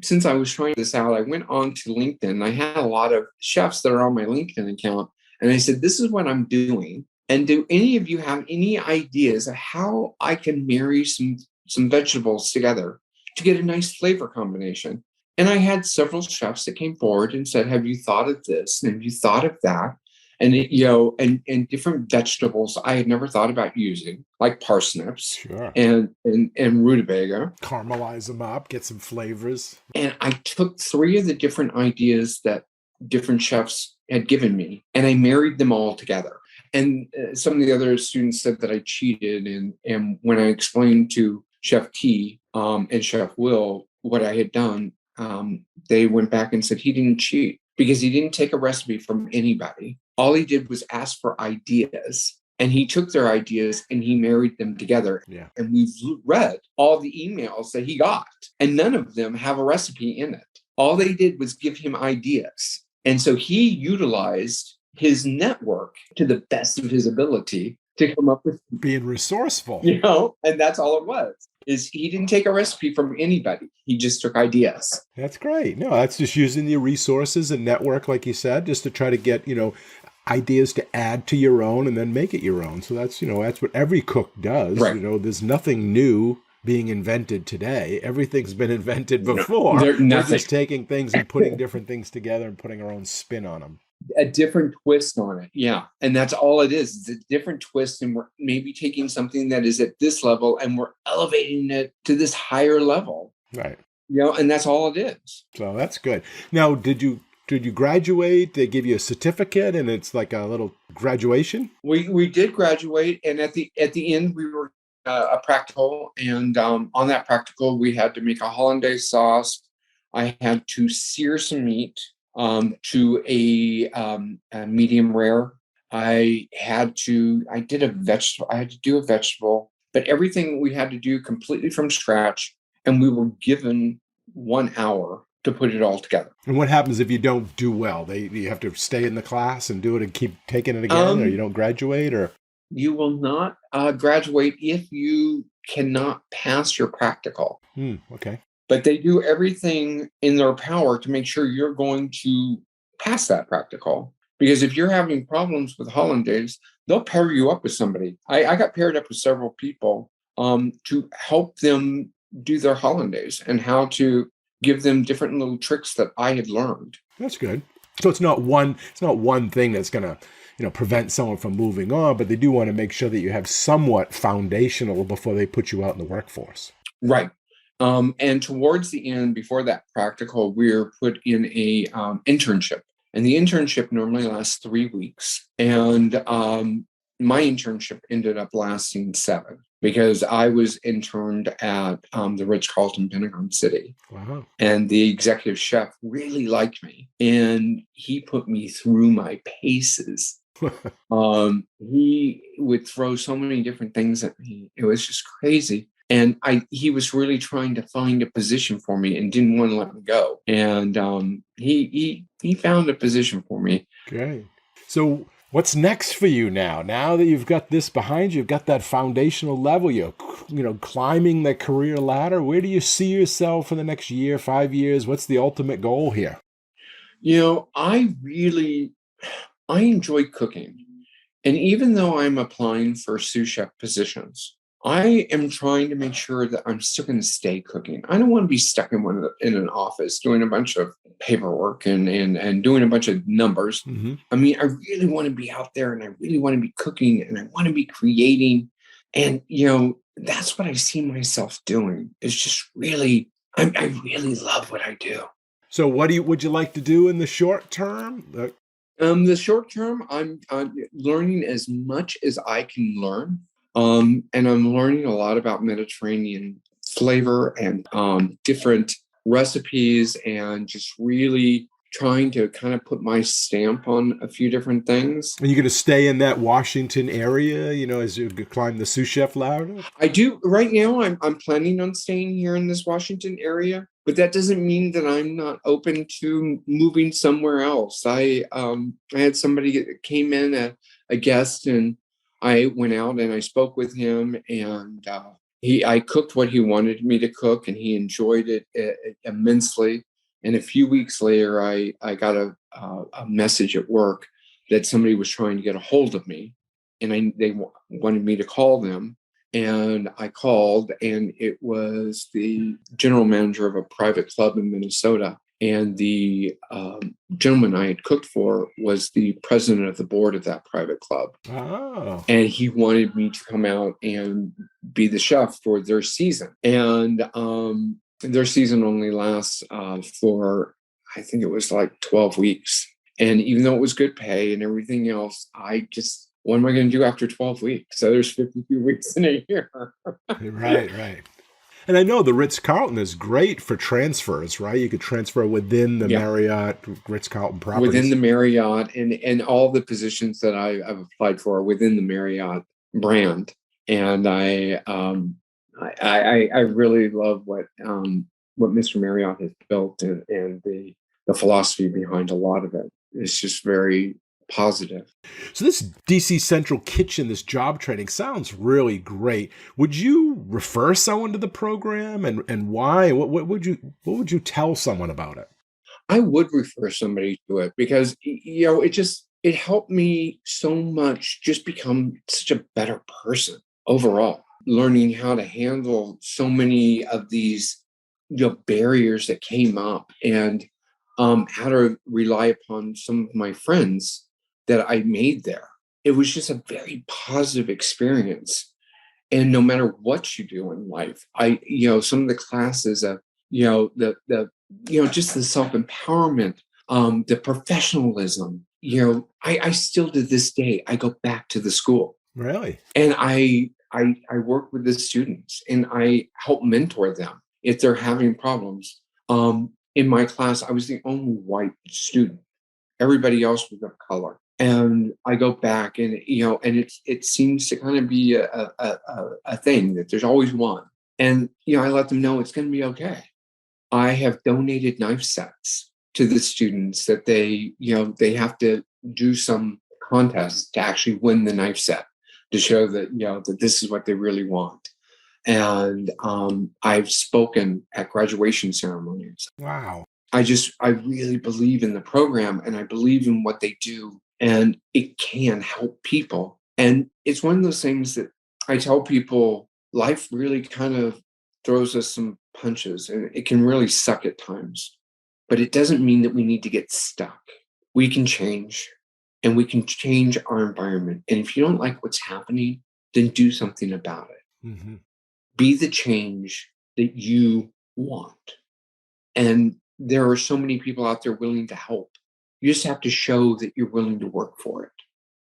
Speaker 2: since I was trying this out, I went on to LinkedIn. I had a lot of chefs that are on my LinkedIn account, and I said, this is what I'm doing. And do any of you have any ideas of how I can marry some vegetables together to get a nice flavor combination? And I had several chefs that came forward and said, have you thought of this? And have you thought of that? And and different vegetables I had never thought about using, like parsnips,
Speaker 1: sure,
Speaker 2: and rutabaga.
Speaker 1: Caramelize them up, get some flavors.
Speaker 2: And I took 3 of the different ideas that different chefs had given me, and I married them all together. And some of the other students said that I cheated. And when I explained to Chef T and Chef Will what I had done, they went back and said he didn't cheat because he didn't take a recipe from anybody. All he did was ask for ideas, and he took their ideas and he married them together.
Speaker 1: Yeah.
Speaker 2: And we've read all the emails that he got, and none of them have a recipe in it. All they did was give him ideas. And so he utilized his network to the best of his ability to come up with
Speaker 1: being resourceful.
Speaker 2: And that's all it was. Is he didn't take a recipe from anybody. He just took ideas.
Speaker 1: That's great. No, that's just using the resources and network, like you said, just to try to get, ideas to add to your own and then make it your own. So that's, that's what every cook does.
Speaker 2: Right.
Speaker 1: There's nothing new being invented today. Everything's been invented before.
Speaker 2: We're
Speaker 1: just taking things and putting different things together and putting our own spin on them.
Speaker 2: A different twist on it. Yeah. And that's all it is. It's a different twist. And we're maybe taking something that is at this level and we're elevating it to this higher level.
Speaker 1: Right.
Speaker 2: And that's all it is.
Speaker 1: So that's good. Now, did you graduate? They give you a certificate and it's like a little graduation?
Speaker 2: We did graduate. And at the end, we were a practical. And on that practical, we had to make a hollandaise sauce. I had to sear some meat to a medium rare. I had to do a vegetable, but everything we had to do completely from scratch. And we were given 1 hour to put it all together.
Speaker 1: And what happens if you don't do well? You have to stay in the class and do it and keep taking it again, or you don't graduate, or?
Speaker 2: You will not graduate if you cannot pass your practical.
Speaker 1: Okay.
Speaker 2: But they do everything in their power to make sure you're going to pass that practical. Because if you're having problems with hollandaise, they'll pair you up with somebody. I got paired up with several people to help them do their hollandaise and how to give them different little tricks that I had learned.
Speaker 1: That's good. So it's not one thing that's going to, prevent someone from moving on, but they do want to make sure that you have somewhat foundational before they put you out in the workforce.
Speaker 2: Right. And towards the end, before that practical, we're put in a internship. And the internship normally lasts 3 weeks. And my internship ended up lasting 7 because I was interned at the Ritz-Carlton Pentagon City.
Speaker 1: Wow.
Speaker 2: And the executive chef really liked me. And he put me through my paces. He would throw so many different things at me. It was just crazy. And he was really trying to find a position for me and didn't want to let me go. And he found a position for me.
Speaker 1: Great. So what's next for you now? Now that you've got this behind you, you've got that foundational level, you're climbing the career ladder. Where do you see yourself for the next year, 5 years? What's the ultimate goal here?
Speaker 2: I enjoy cooking. And even though I'm applying for sous chef positions, I am trying to make sure that I'm still going to stay cooking. I don't want to be stuck in an office doing a bunch of paperwork and doing a bunch of numbers.
Speaker 1: Hmm.
Speaker 2: I mean, I really want to be out there and I really want to be cooking and I want to be creating. And, that's what I see myself doing is just really, I really love what I do.
Speaker 1: So what would you like to do in the short term?
Speaker 2: The short term, I'm learning as much as I can learn. And I'm learning a lot about Mediterranean flavor and different recipes and just really trying to kind of put my stamp on a few different things.
Speaker 1: Are you going to stay in that Washington area, as you climb the sous chef ladder?
Speaker 2: I do right now. I'm planning on staying here in this Washington area, but that doesn't mean that I'm not open to moving somewhere else. I had somebody that came in, a guest, and I went out and I spoke with him, and I cooked what he wanted me to cook, and he enjoyed it immensely. And a few weeks later, I got a message at work that somebody was trying to get a hold of me, and they wanted me to call them. And I called, and it was the general manager of a private club in Minnesota. And the gentleman I had cooked for was the president of the board of that private club.
Speaker 1: Oh.
Speaker 2: And he wanted me to come out and be the chef for their season. And their season only lasts for, I think it was like 12 weeks. And even though it was good pay and everything else, what am I going to do after 12 weeks? So there's 52 weeks in a year.
Speaker 1: Right. And I know the Ritz-Carlton is great for transfers, right? You could transfer within the Marriott Ritz-Carlton properties.
Speaker 2: Within the Marriott and all the positions that I've applied for within the Marriott brand. And I really love what Mr. Marriott has built and the philosophy behind a lot of it. It's just very positive.
Speaker 1: So this DC Central Kitchen, this job training sounds really great. Would you refer someone to the program and why? What would you tell someone about it?
Speaker 2: I would refer somebody to it because it helped me so much just become such a better person overall, learning how to handle so many of these barriers that came up and how to rely upon some of my friends that I made there. It was just a very positive experience. And no matter what you do in life, some of the classes of, just the self-empowerment, the professionalism, I still to this day, I go back to the school.
Speaker 1: Really?
Speaker 2: And I work with the students and I help mentor them if they're having problems. In my class, I was the only white student. Everybody else was of color. And I go back and, and it seems to kind of be a thing that there's always one. And, I let them know it's going to be okay. I have donated knife sets to the students that they have to do some contest to actually win the knife set to show that, that this is what they really want. And I've spoken at graduation ceremonies.
Speaker 1: Wow.
Speaker 2: I really believe in the program and I believe in what they do and it can help people. And it's one of those things that I tell people, life really kind of throws us some punches and it can really suck at times, but it doesn't mean that we need to get stuck. We can change and we can change our environment. And if you don't like what's happening, then do something about it.
Speaker 1: Mm-hmm.
Speaker 2: Be the change that you want. And there are so many people out there willing to help. You just have to show that you're willing to work for it.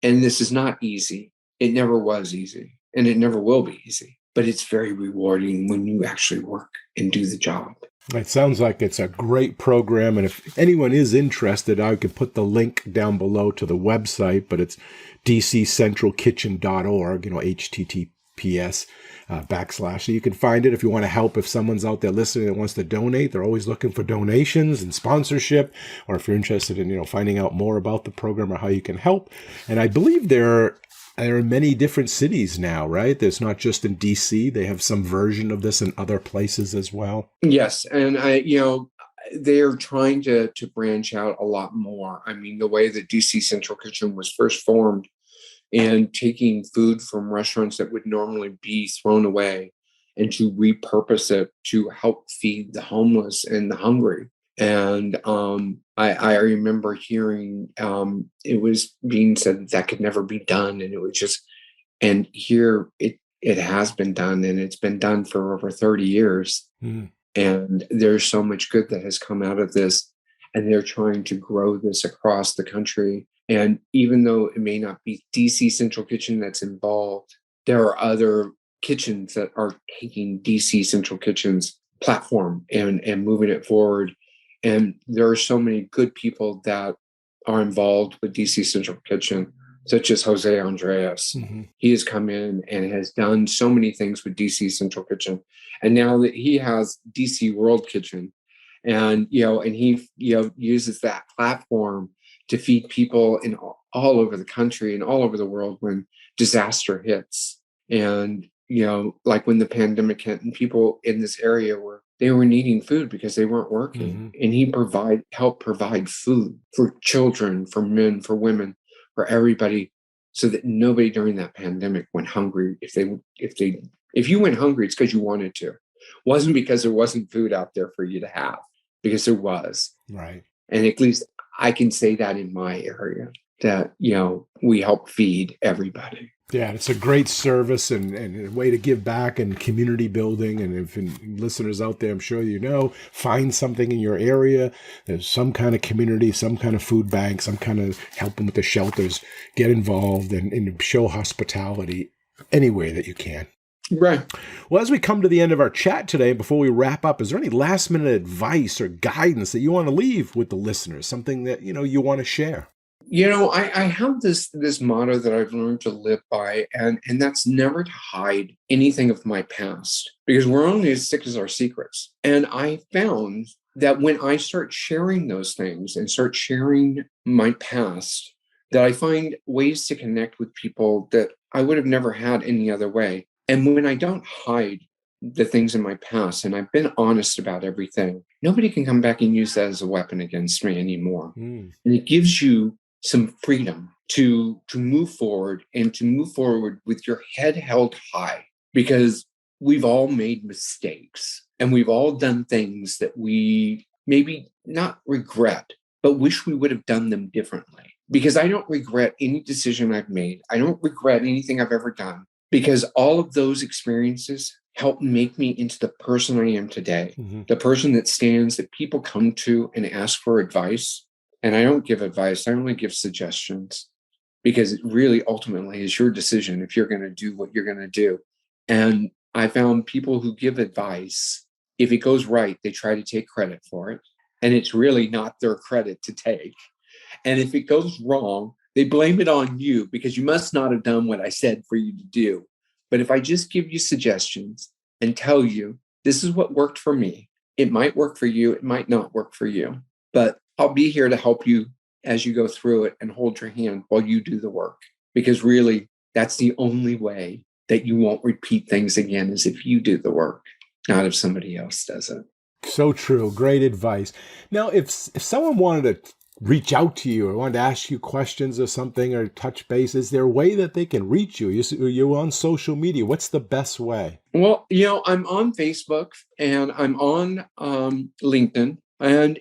Speaker 2: And this is not easy. It never was easy. And it never will be easy. But it's very rewarding when you actually work and do the job.
Speaker 1: It sounds like it's a great program. And if anyone is interested, I could put the link down below to the website, but it's dccentralkitchen.org, HTTPS /. So you can find it if you want to help. If someone's out there listening that wants to donate, they're always looking for donations and sponsorship, or if you're interested in, finding out more about the program or how you can help. And I believe there are many different cities now, right? There's not just in DC. They have some version of this in other places as well.
Speaker 2: Yes. And they're trying to branch out a lot more. I mean, the way that DC Central Kitchen was first formed and taking food from restaurants that would normally be thrown away and to repurpose it to help feed the homeless and the hungry. And I remember hearing it was being said that could never be done, and it was just, and here it has been done, and it's been done for over 30 years.
Speaker 1: Mm.
Speaker 2: And there's so much good that has come out of this, and they're trying to grow this across the country. And even though it may not be DC Central Kitchen that's involved, there are other kitchens that are taking DC Central Kitchen's platform and moving it forward. And there are so many good people that are involved with DC Central Kitchen, such as Jose Andreas.
Speaker 1: Mm-hmm.
Speaker 2: He has come in and has done so many things with DC Central Kitchen. And now that he has DC World Kitchen, and he uses that platform to feed people in all over the country and all over the world when disaster hits. And like when the pandemic hit, and people in this area were needing food because they weren't working.
Speaker 1: Mm-hmm.
Speaker 2: And he helped provide food for children, for men, for women, for everybody, so that nobody during that pandemic went hungry. If you went hungry, it's because you wanted to. It wasn't because there wasn't food out there for you to have, because there was.
Speaker 1: Right.
Speaker 2: And at least I can say that in my area, that we help feed everybody.
Speaker 1: Yeah, it's a great service and a way to give back and community building. And if listeners out there, I'm sure find something in your area. There's some kind of community, some kind of food bank, some kind of helping with the shelters. Get involved and show hospitality any way that you can.
Speaker 2: Right.
Speaker 1: Well, as we come to the end of our chat today, before we wrap up, is there any last minute advice or guidance that you want to leave with the listeners? Something that, you want to share?
Speaker 2: I have this motto that I've learned to live by, and that's never to hide anything of my past, because we're only as sick as our secrets. And I found that when I start sharing those things and start sharing my past, that I find ways to connect with people that I would have never had any other way. And when I don't hide the things in my past and I've been honest about everything, nobody can come back and use that as a weapon against me anymore.
Speaker 1: Mm.
Speaker 2: And it gives you some freedom to move forward, and to move forward with your head held high, because we've all made mistakes and we've all done things that we maybe not regret, but wish we would have done them differently. Because I don't regret any decision I've made. I don't regret anything I've ever done, because all of those experiences helped make me into the person I am today, the person that people come to and ask for advice. And I don't give advice, I only give suggestions, because it really ultimately is your decision if you're going to do what you're going to do. And I found people who give advice, if it goes right, they try to take credit for it. And it's really not their credit to take. And if it goes wrong, they blame it on you, because you must not have done what I said for you to do. But if I just give you suggestions and tell you, this is what worked for me, it might work for you, it might not work for you, but I'll be here to help you as you go through it and hold your hand while you do the work. Because really, that's the only way that you won't repeat things again, is if you do the work, not if somebody else does it.
Speaker 1: So true. Great advice. Now, if someone wanted to reach out to you or wanted to ask you questions or something, or touch base, is there a way that they can reach you? You're on social media. What's the best way?
Speaker 2: Well, I'm on Facebook and I'm on LinkedIn. And,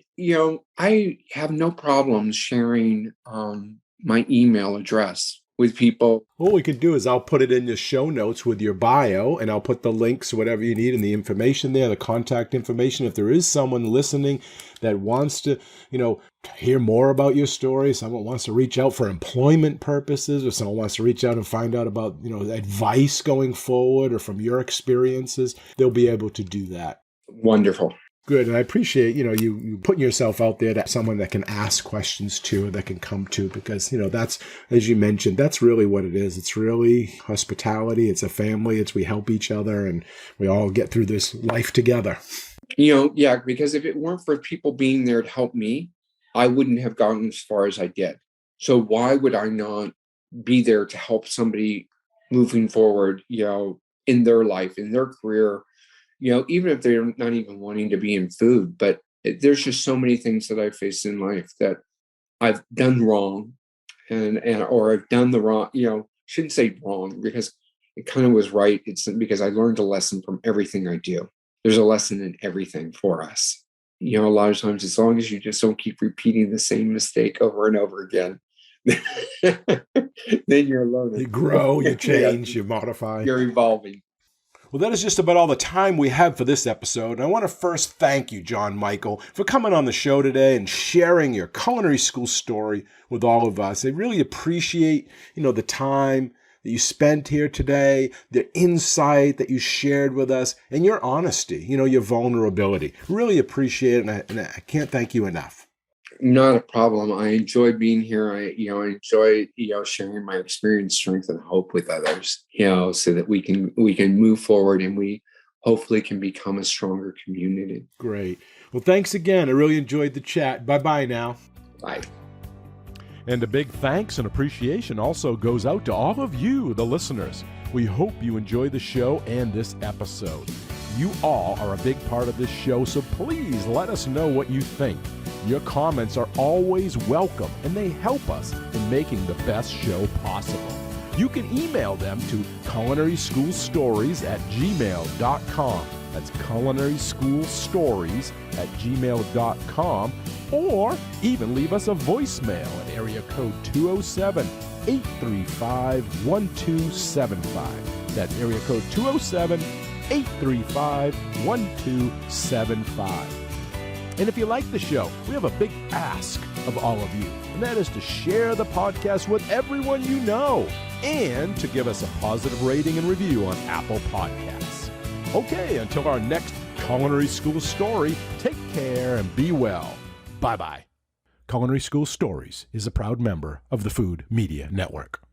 Speaker 2: I have no problems sharing my email address with people.
Speaker 1: What we could do is I'll put it in the show notes with your bio, and I'll put the links, whatever you need, and the information there, the contact information. If there is someone listening that wants to, hear more about your story, someone wants to reach out for employment purposes, or someone wants to reach out and find out about, advice going forward or from your experiences, they'll be able to do that.
Speaker 2: Wonderful.
Speaker 1: Good. And I appreciate, you putting yourself out there, that someone that can ask questions to, that can come to, because, that's, as you mentioned, that's really what it is. It's really hospitality. It's a family. It's we help each other and we all get through this life together.
Speaker 2: Yeah, because if it weren't for people being there to help me, I wouldn't have gotten as far as I did. So why would I not be there to help somebody moving forward, in their life, in their career, even if they're not even wanting to be in food. But there's just so many things that I've faced in life that I've done wrong or I've done the wrong, shouldn't say wrong, because it kind of was right. It's because I learned a lesson from everything I do. There's a lesson in everything for us. A lot of times, as long as you just don't keep repeating the same mistake over and over again, then you're learning.
Speaker 1: You grow, you change, you modify.
Speaker 2: You're evolving.
Speaker 1: Well, that is just about all the time we have for this episode. And I want to first thank you, John Michael, for coming on the show today and sharing your culinary school story with all of us. I really appreciate, the time that you spent here today, the insight that you shared with us, and your honesty, your vulnerability. Really appreciate it, and I can't thank you enough.
Speaker 2: Not a problem. I enjoy being here. I enjoy, sharing my experience, strength, and hope with others, so that we can move forward and we hopefully can become a stronger community.
Speaker 1: Great. Well, thanks again. I really enjoyed the chat. Bye-bye now.
Speaker 2: Bye.
Speaker 1: And a big thanks and appreciation also goes out to all of you, the listeners. We hope you enjoy the show and this episode. You all are a big part of this show, so please let us know what you think. Your comments are always welcome, and they help us in making the best show possible. You can email them to culinaryschoolstories@gmail.com. That's culinaryschoolstories@gmail.com, or even leave us a voicemail at area code 207-835-1275. That's area code 207-835-1275. And if you like the show, we have a big ask of all of you, and that is to share the podcast with everyone you know and to give us a positive rating and review on Apple Podcasts. Okay, until our next Culinary School Story, take care and be well. Bye-bye. Culinary School Stories is a proud member of the Food Media Network.